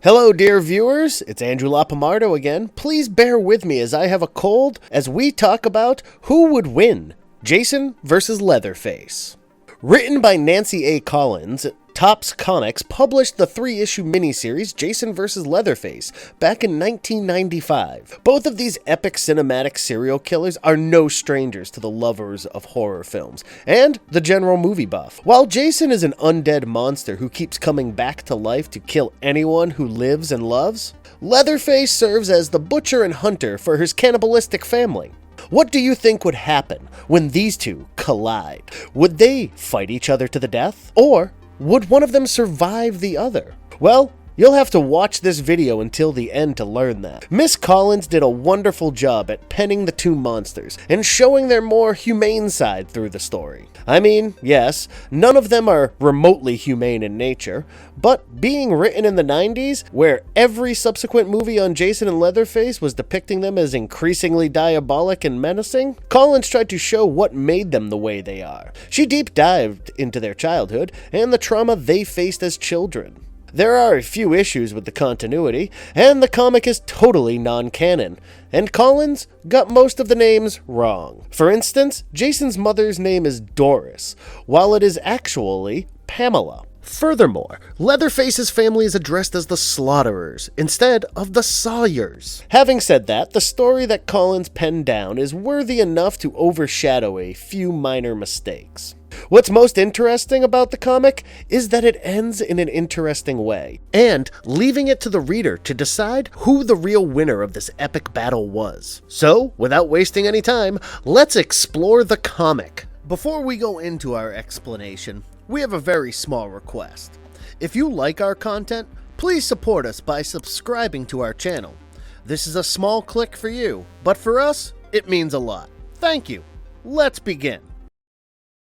Hello, dear viewers. It's Andrew Lapamardo again. Please bear with me as I have a cold as we talk about who would win, Jason versus Leatherface. Written by Nancy A. Collins, Topps Comics published the 3-issue miniseries Jason vs. Leatherface back in 1995. Both of these epic cinematic serial killers are no strangers to the lovers of horror films and the general movie buff. While Jason is an undead monster who keeps coming back to life to kill anyone who lives and loves, Leatherface serves as the butcher and hunter for his cannibalistic family. What do you think would happen when these two collide? Would they fight each other to the death? Or would one of them survive the other? Well, you'll have to watch this video until the end to learn that. Miss Collins did a wonderful job at penning the two monsters and showing their more humane side through the story. I mean, yes, none of them are remotely humane in nature, but being written in the 90s, where every subsequent movie on Jason and Leatherface was depicting them as increasingly diabolic and menacing, Collins tried to show what made them the way they are. She deep dived into their childhood and the trauma they faced as children. There are a few issues with the continuity, and the comic is totally non-canon, and Collins got most of the names wrong. For instance, Jason's mother's name is Doris, while it is actually Pamella. Furthermore, Leatherface's family is addressed as the Slaughterers instead of the Sawyers. Having said that, the story that Collins penned down is worthy enough to overshadow a few minor mistakes. What's most interesting about the comic is that it ends in an interesting way, and leaving it to the reader to decide who the real winner of this epic battle was. So, without wasting any time, let's explore the comic. Before we go into our explanation, we have a very small request. If you like our content, please support us by subscribing to our channel. This is a small click for you, but for us, it means a lot. Thank you. Let's begin.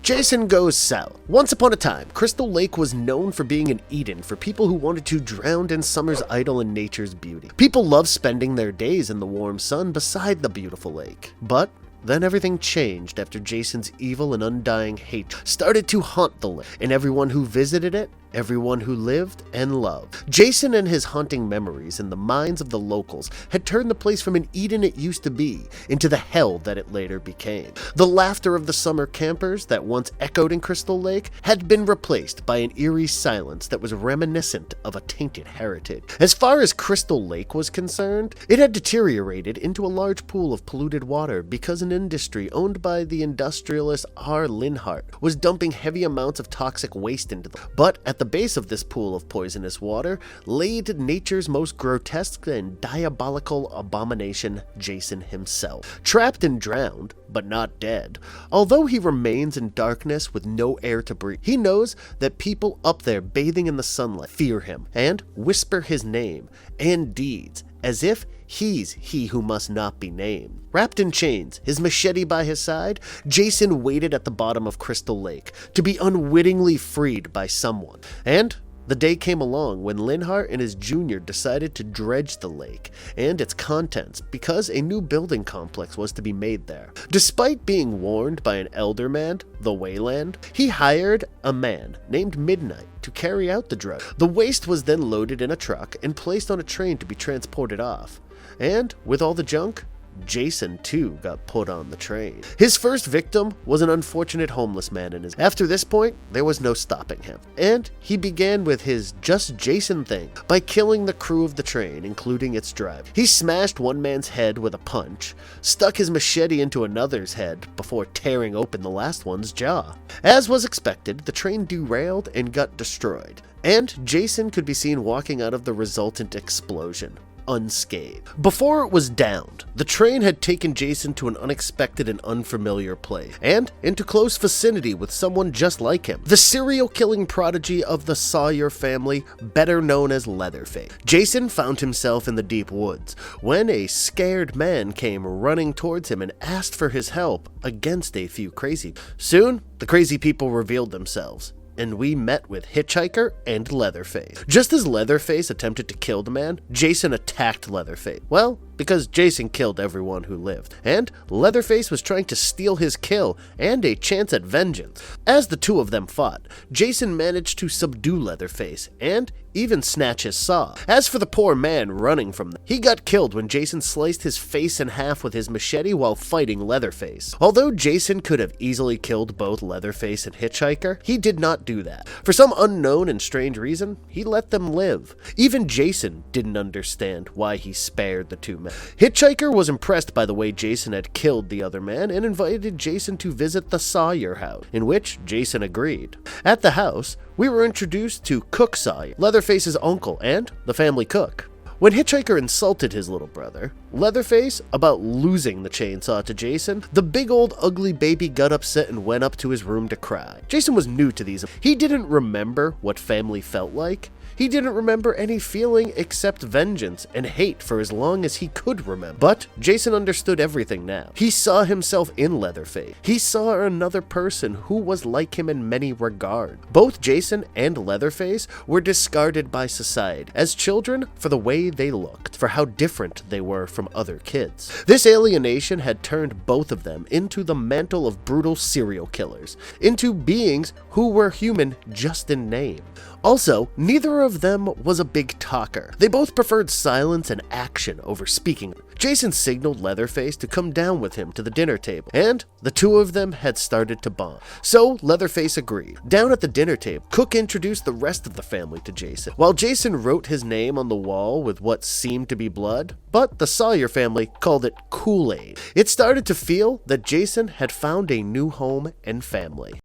Jason goes south. Once upon a time, Crystal Lake was known for being an Eden for people who wanted to drown in summer's idyll and nature's beauty. People loved spending their days in the warm sun beside the beautiful lake. But then everything changed after Jason's evil and undying hate started to haunt the lake, and everyone who visited it, everyone who lived and loved. Jason and his haunting memories in the minds of the locals had turned the place from an Eden it used to be into the hell that it later became. The laughter of the summer campers that once echoed in Crystal Lake had been replaced by an eerie silence that was reminiscent of a tainted heritage. As far as Crystal Lake was concerned, it had deteriorated into a large pool of polluted water because an industry owned by the industrialist R. Linhart was dumping heavy amounts of toxic waste into them. But at the base of this pool of poisonous water laid nature's most grotesque and diabolical abomination, Jason himself. Trapped and drowned, but not dead, although he remains in darkness with no air to breathe, he knows that people up there bathing in the sunlight fear him and whisper his name and deeds as if he's he who must not be named. Wrapped in chains, his machete by his side, Jason waited at the bottom of Crystal Lake to be unwittingly freed by someone. And the day came along when Linhart and his junior decided to dredge the lake and its contents because a new building complex was to be made there. Despite being warned by an elder man, the Wayland, he hired a man named Midnight to carry out the dredge. The waste was then loaded in a truck and placed on a train to be transported off. And with all the junk, Jason too got put on the train. His first victim was an unfortunate homeless man After this point, there was no stopping him. And he began with his just Jason thing by killing the crew of the train, including its driver. He smashed one man's head with a punch, stuck his machete into another's head before tearing open the last one's jaw. As was expected, the train derailed and got destroyed, and Jason could be seen walking out of the resultant explosion unscathed. Before it was downed, the train had taken Jason to an unexpected and unfamiliar place, and into close vicinity with someone just like him, the serial killing prodigy of the Sawyer family, better known as Leatherface. Jason found himself in the deep woods when a scared man came running towards him and asked for his help against a few crazy. Soon, the crazy people revealed themselves, and we met with Hitchhiker and Leatherface. Just as Leatherface attempted to kill the man, Jason attacked Leatherface. Well, because Jason killed everyone who lived, and Leatherface was trying to steal his kill and a chance at vengeance. As the two of them fought, Jason managed to subdue Leatherface and even snatch his saw. As for the poor man running from them, he got killed when Jason sliced his face in half with his machete while fighting Leatherface. Although Jason could have easily killed both Leatherface and Hitchhiker, he did not do that. For some unknown and strange reason, he let them live. Even Jason didn't understand why he spared the two men. Hitchhiker was impressed by the way Jason had killed the other man and invited Jason to visit the Sawyer house, in which Jason agreed. At the house, we were introduced to Cook Sawyer, Leatherface's uncle and the family cook. When Hitchhiker insulted his little brother, Leatherface, about losing the chainsaw to Jason, the big old ugly baby got upset and went up to his room to cry. Jason was new to these. He didn't remember what family felt like. He didn't remember any feeling except vengeance and hate for as long as he could remember. But Jason understood everything now. He saw himself in Leatherface. He saw another person who was like him in many regards. Both Jason and Leatherface were discarded by society as children for the way they looked, for how different they were from other kids. This alienation had turned both of them into the mantle of brutal serial killers, into beings who were human just in name. Also, neither of them was a big talker. They both preferred silence and action over speaking. Jason signaled Leatherface to come down with him to the dinner table, and the two of them had started to bond. So Leatherface agreed. Down at the dinner table, Cook introduced the rest of the family to Jason, while Jason wrote his name on the wall with what seemed to be blood, but the Sawyer family called it Kool-Aid. It started to feel that Jason had found a new home and family.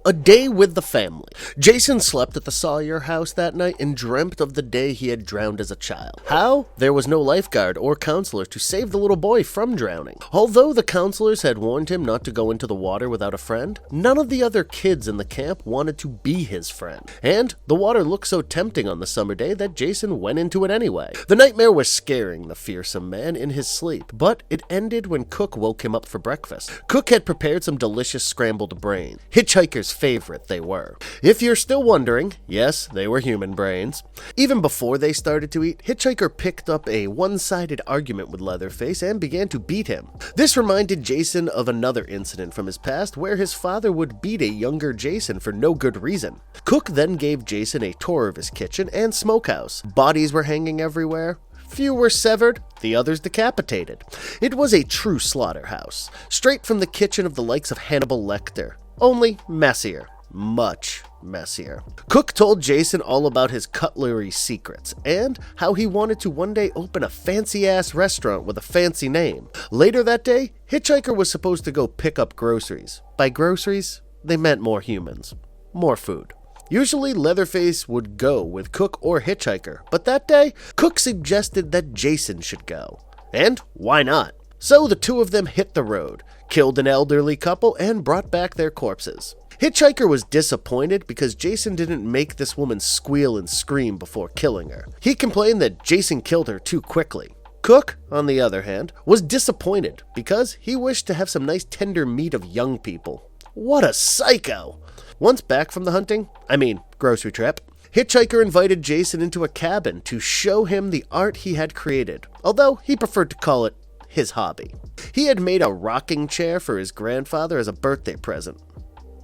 A day with the family. Jason slept at the Sawyer house that night and dreamt of the day he had drowned as a child. How? There was no lifeguard or counselor to save the little boy from drowning. Although the counselors had warned him not to go into the water without a friend, none of the other kids in the camp wanted to be his friend. And the water looked so tempting on the summer day that Jason went into it anyway. The nightmare was scaring the fearsome man in his sleep, but it ended when Cook woke him up for breakfast. Cook had prepared some delicious scrambled brains. Hitchhiker's favorite they were. If you're still wondering, yes, they were human brains. Even before they started to eat, Hitchhiker picked up a one-sided argument with Leatherface and began to beat him. This reminded Jason of another incident from his past where his father would beat a younger Jason for no good reason. Cook then gave Jason a tour of his kitchen and smokehouse. Bodies were hanging everywhere. Few were severed, the others decapitated. It was a true slaughterhouse, straight from the kitchen of the likes of Hannibal Lecter. Only messier. Much messier. Cook told Jason all about his cutlery secrets and how he wanted to one day open a fancy-ass restaurant with a fancy name. Later that day, Hitchhiker was supposed to go pick up groceries. By groceries, they meant more humans. More food. Usually, Leatherface would go with Cook or Hitchhiker, but that day, Cook suggested that Jason should go. And why not? So the two of them hit the road, killed an elderly couple, and brought back their corpses. Hitchhiker was disappointed because Jason didn't make this woman squeal and scream before killing her. He complained that Jason killed her too quickly. Cook, on the other hand, was disappointed because he wished to have some nice tender meat of young people. What a psycho! Once back from the grocery trip, Hitchhiker invited Jason into a cabin to show him the art he had created, although he preferred to call it his hobby. He had made a rocking chair for his grandfather as a birthday present.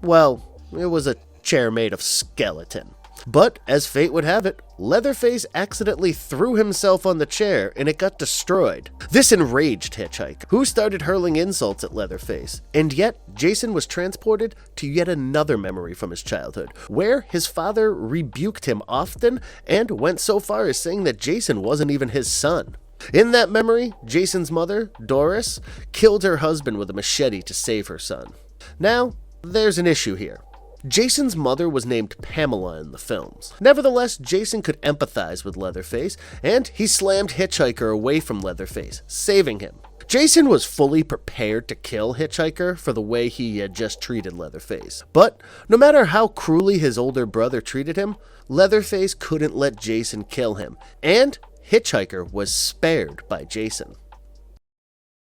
Well, it was a chair made of skeleton. But, as fate would have it, Leatherface accidentally threw himself on the chair and it got destroyed. This enraged Hitchhiker, who started hurling insults at Leatherface. And yet, Jason was transported to yet another memory from his childhood, where his father rebuked him often and went so far as saying that Jason wasn't even his son. In that memory, Jason's mother, Doris, killed her husband with a machete to save her son. Now, there's an issue here. Jason's mother was named Pamella in the films. Nevertheless, Jason could empathize with Leatherface, and he slammed Hitchhiker away from Leatherface, saving him. Jason was fully prepared to kill Hitchhiker for the way he had just treated Leatherface. But no matter how cruelly his older brother treated him, Leatherface couldn't let Jason kill him, and Hitchhiker was spared by Jason.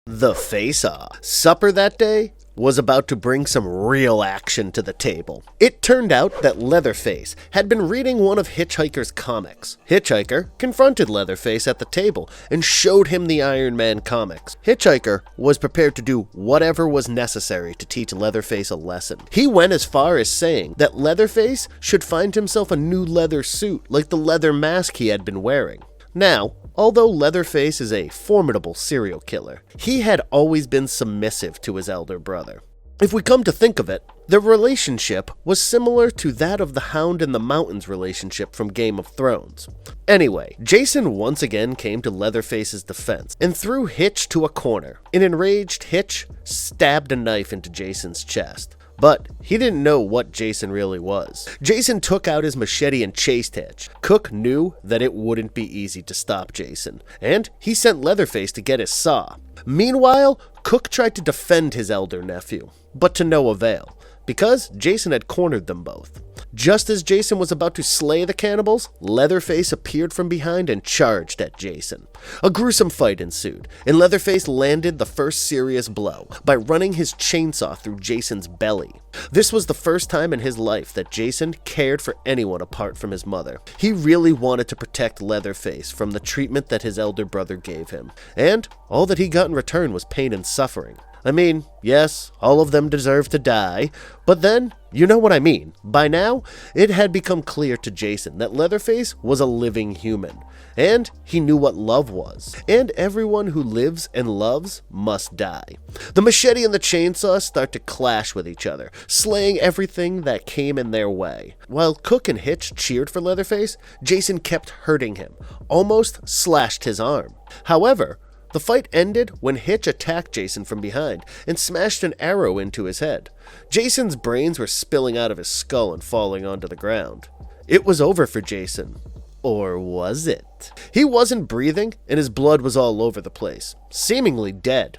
The Faceoff. Supper that day was about to bring some real action to the table. It turned out that Leatherface had been reading one of Hitchhiker's comics. Hitchhiker confronted Leatherface at the table and showed him the Iron Man comics. Hitchhiker was prepared to do whatever was necessary to teach Leatherface a lesson. He went as far as saying that Leatherface should find himself a new leather suit like the leather mask he had been wearing. Now, although Leatherface is a formidable serial killer, he had always been submissive to his elder brother. If we come to think of it, their relationship was similar to that of the Hound and the Mountain's relationship from Game of Thrones. Anyway, Jason once again came to Leatherface's defense and threw Hitch to a corner. An enraged Hitch stabbed a knife into Jason's chest. But he didn't know what Jason really was. Jason took out his machete and chased Hitch. Cook knew that it wouldn't be easy to stop Jason, and he sent Leatherface to get his saw. Meanwhile, Cook tried to defend his elder nephew, but to no avail, because Jason had cornered them both. Just as Jason was about to slay the cannibals, Leatherface appeared from behind and charged at Jason. A gruesome fight ensued, and Leatherface landed the first serious blow by running his chainsaw through Jason's belly. This was the first time in his life that Jason cared for anyone apart from his mother. He really wanted to protect Leatherface from the treatment that his elder brother gave him, and all that he got in return was pain and suffering. I mean, yes, all of them deserve to die, but then, you know what I mean. By now, it had become clear to Jason that Leatherface was a living human, and he knew what love was, and everyone who lives and loves must die. The machete and the chainsaw start to clash with each other, slaying everything that came in their way. While Cook and Hitch cheered for Leatherface, Jason kept hurting him, almost slashed his arm. However, the fight ended when Hitch attacked Jason from behind and smashed an arrow into his head. Jason's brains were spilling out of his skull and falling onto the ground. It was over for Jason. Or was it? He wasn't breathing and his blood was all over the place, seemingly dead.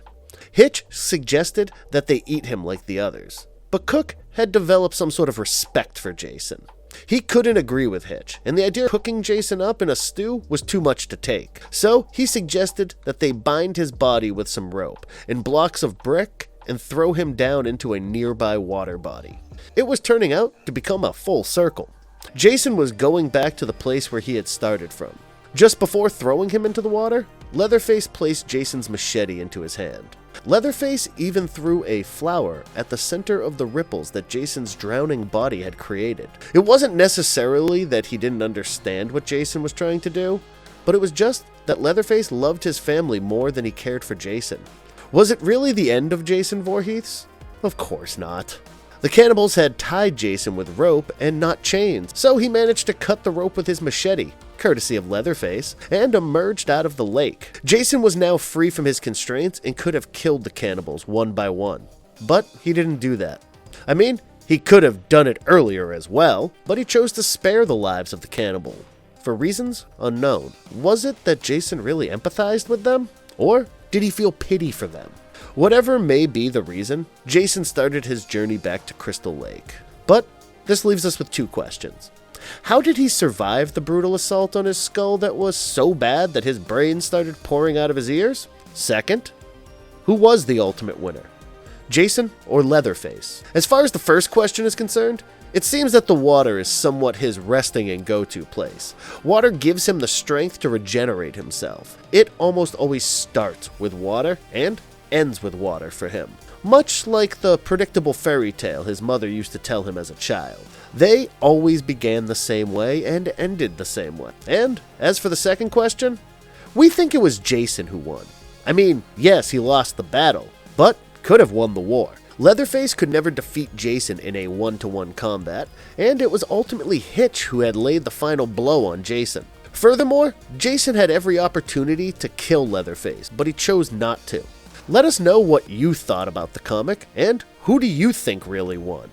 Hitch suggested that they eat him like the others, but Cook had developed some sort of respect for Jason. He couldn't agree with Hitch, and the idea of cooking Jason up in a stew was too much to take. So he suggested that they bind his body with some rope and blocks of brick and throw him down into a nearby water body. It was turning out to become a full circle. Jason was going back to the place where he had started from. Just before throwing him into the water, Leatherface placed Jason's machete into his hand. Leatherface even threw a flower at the center of the ripples that Jason's drowning body had created. It wasn't necessarily that he didn't understand what Jason was trying to do, but it was just that Leatherface loved his family more than he cared for Jason. Was it really the end of Jason Voorhees? Of course not. The cannibals had tied Jason with rope and not chains, so he managed to cut the rope with his machete, courtesy of Leatherface, and emerged out of the lake. Jason was now free from his constraints and could have killed the cannibals one by one. But he didn't do that. I mean, he could have done it earlier as well, but he chose to spare the lives of the cannibal. For reasons unknown. Was it that Jason really empathized with them? Or did he feel pity for them? Whatever may be the reason, Jason started his journey back to Crystal Lake. But this leaves us with two questions. How did he survive the brutal assault on his skull that was so bad that his brain started pouring out of his ears? Second, who was the ultimate winner? Jason or Leatherface? As far as the first question is concerned, it seems that the water is somewhat his resting and go-to place. Water gives him the strength to regenerate himself. It almost always starts with water and ends with water for him. Much like the predictable fairy tale his mother used to tell him as a child. They always began the same way and ended the same way. And as for the second question, we think it was Jason who won. I mean, yes, he lost the battle, but could have won the war. Leatherface could never defeat Jason in a one-to-one combat, and it was ultimately Hitch who had laid the final blow on Jason. Furthermore, Jason had every opportunity to kill Leatherface, but he chose not to. Let us know what you thought about the comic, and who do you think really won?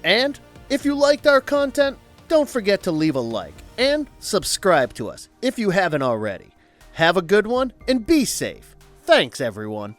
And if you liked our content, don't forget to leave a like and subscribe to us if you haven't already. Have a good one and be safe. Thanks, everyone.